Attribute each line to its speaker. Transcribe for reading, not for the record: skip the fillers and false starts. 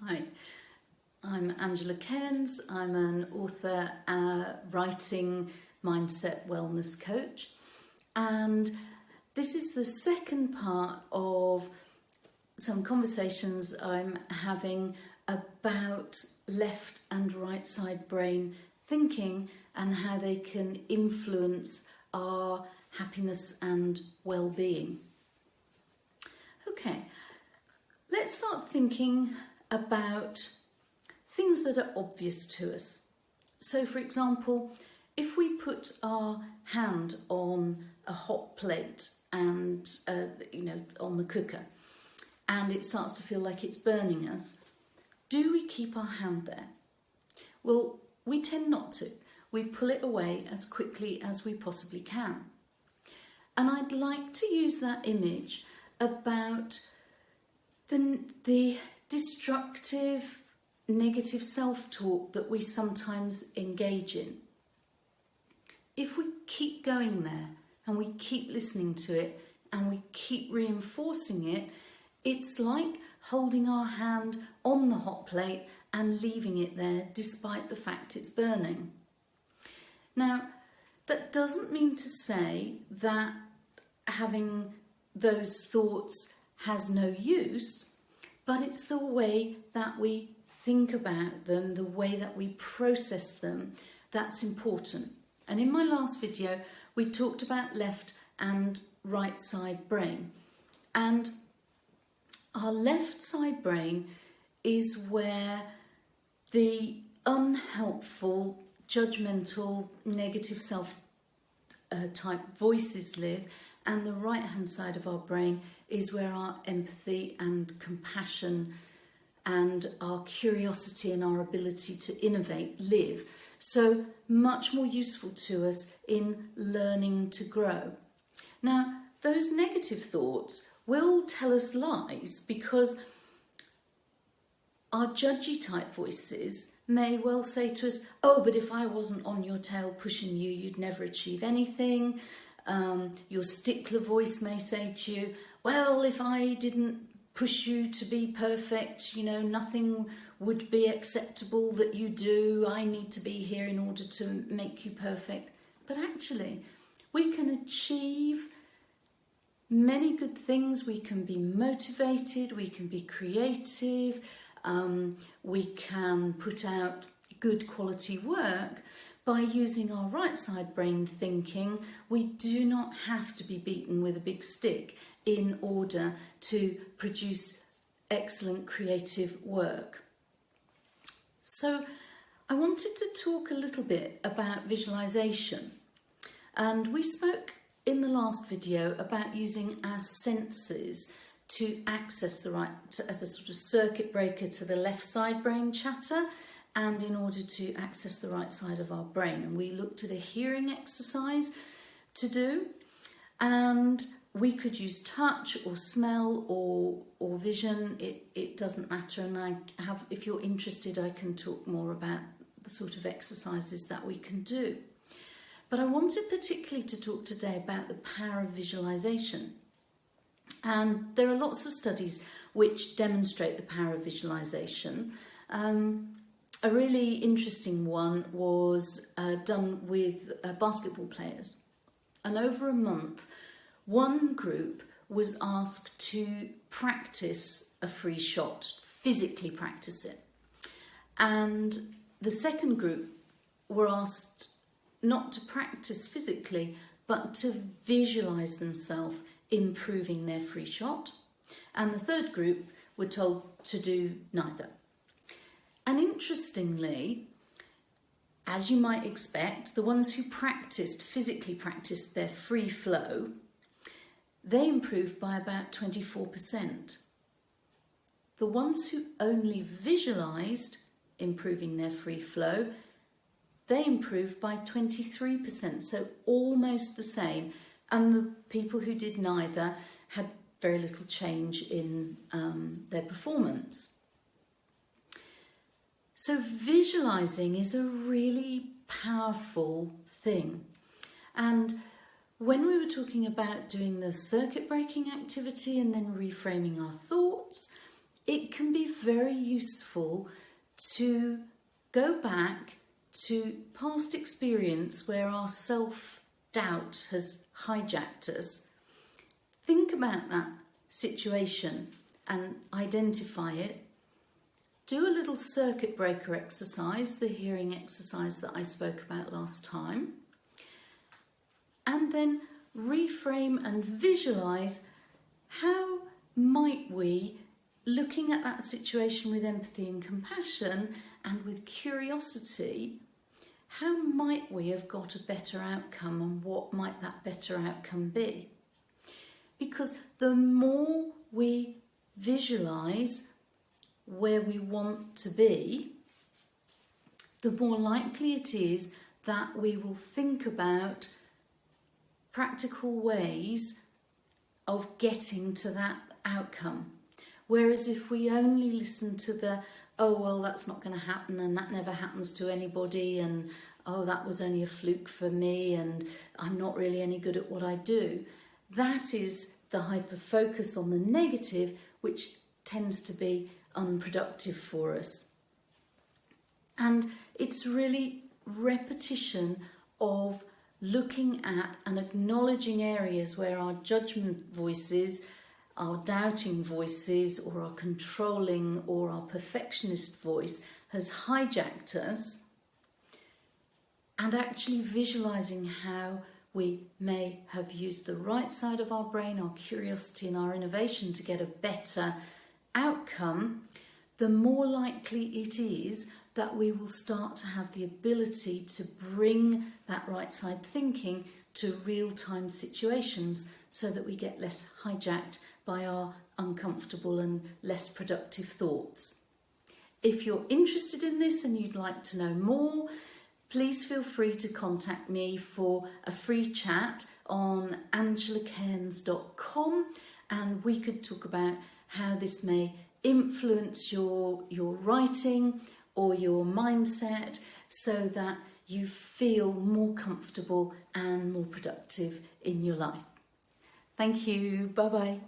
Speaker 1: Hi, I'm Angela Cairns. I'm an author, writing mindset wellness coach, and this is the second part of some conversations I'm having about left and right side brain thinking and how they can influence our happiness and well-being. Okay, let's start thinking about things that are obvious to us. So, for example, if we put our hand on a hot plate and, on the cooker, and it starts to feel like it's burning us, do we keep our hand there? Well, we tend not to. We pull it away as quickly as we possibly can. And I'd like to use that image about the destructive, negative self-talk that we sometimes engage in. If we keep going there and we keep listening to it and we keep reinforcing it, it's like holding our hand on the hot plate and leaving it there despite the fact it's burning. Now, that doesn't mean to say that having those thoughts has no use, but it's the way that we think about them, the way that we process them, that's important. And in my last video, we talked about left and right side brain. And our left side brain is where the unhelpful, judgmental, negative self-type voices live, and the right-hand side of our brain is where our empathy and compassion and our curiosity and our ability to innovate live. So much more useful to us in learning to grow. Now, those negative thoughts will tell us lies because our judgy type voices may well say to us, oh, but if I wasn't on your tail pushing you, you'd never achieve anything. Your stickler voice may say to you, well, if I didn't push you to be perfect, nothing would be acceptable that you do. I need to be here in order to make you perfect. But actually, we can achieve many good things. We can be motivated, we can be creative, we can put out good quality work by using our right side brain thinking. We do not have to be beaten with a big stick in order to produce excellent creative work. So I wanted to talk a little bit about visualization. And we spoke in the last video about using our senses to access the right, as a sort of circuit breaker to the left side brain chatter, and in order to access the right side of our brain. And we looked at a hearing exercise to do, and we could use touch or smell or vision. It doesn't matter. And if you're interested, I can talk more about the sort of exercises that we can do. But I wanted particularly to talk today about the power of visualization. And there are lots of studies which demonstrate the power of visualization. A really interesting one was done with basketball players. And over a month, one group was asked to practice a free shot, physically practice it. And the second group were asked not to practice physically, but to visualize themselves improving their free shot. And the third group were told to do neither. And interestingly, as you might expect, the ones who physically practiced their free flow, they improved by about 24%. The ones who only visualized improving their free flow, they improved by 23%, so almost the same. And the people who did neither had very little change in their performance. So visualizing is a really powerful thing. And when we were talking about doing the circuit breaking activity and then reframing our thoughts, it can be very useful to go back to past experience where our self-doubt has hijacked us. Think about that situation and identify it. Do a little circuit breaker exercise, the hearing exercise that I spoke about last time, and then reframe and visualise how might we, looking at that situation with empathy and compassion and with curiosity, how might we have got a better outcome, and what might that better outcome be? Because the more we visualise where we want to be, the more likely it is that we will think about practical ways of getting to that outcome. Whereas if we only listen to the, oh, well, that's not going to happen, and that never happens to anybody, and oh, that was only a fluke for me, and I'm not really any good at what I do, that is the hyper focus on the negative, which tends to be unproductive for us. And it's really repetition of looking at and acknowledging areas where our judgment voices, our doubting voices, or our controlling or our perfectionist voice has hijacked us, and actually visualising how we may have used the right side of our brain, our curiosity and our innovation to get a better outcome, the more likely it is that we will start to have the ability to bring that right side thinking to real-time situations, so that we get less hijacked by our uncomfortable and less productive thoughts. If you're interested in this and you'd like to know more, please feel free to contact me for a free chat on angelacairns.com, and we could talk about how this may influence your writing or your mindset, so that you feel more comfortable and more productive in your life. Thank you. Bye-bye.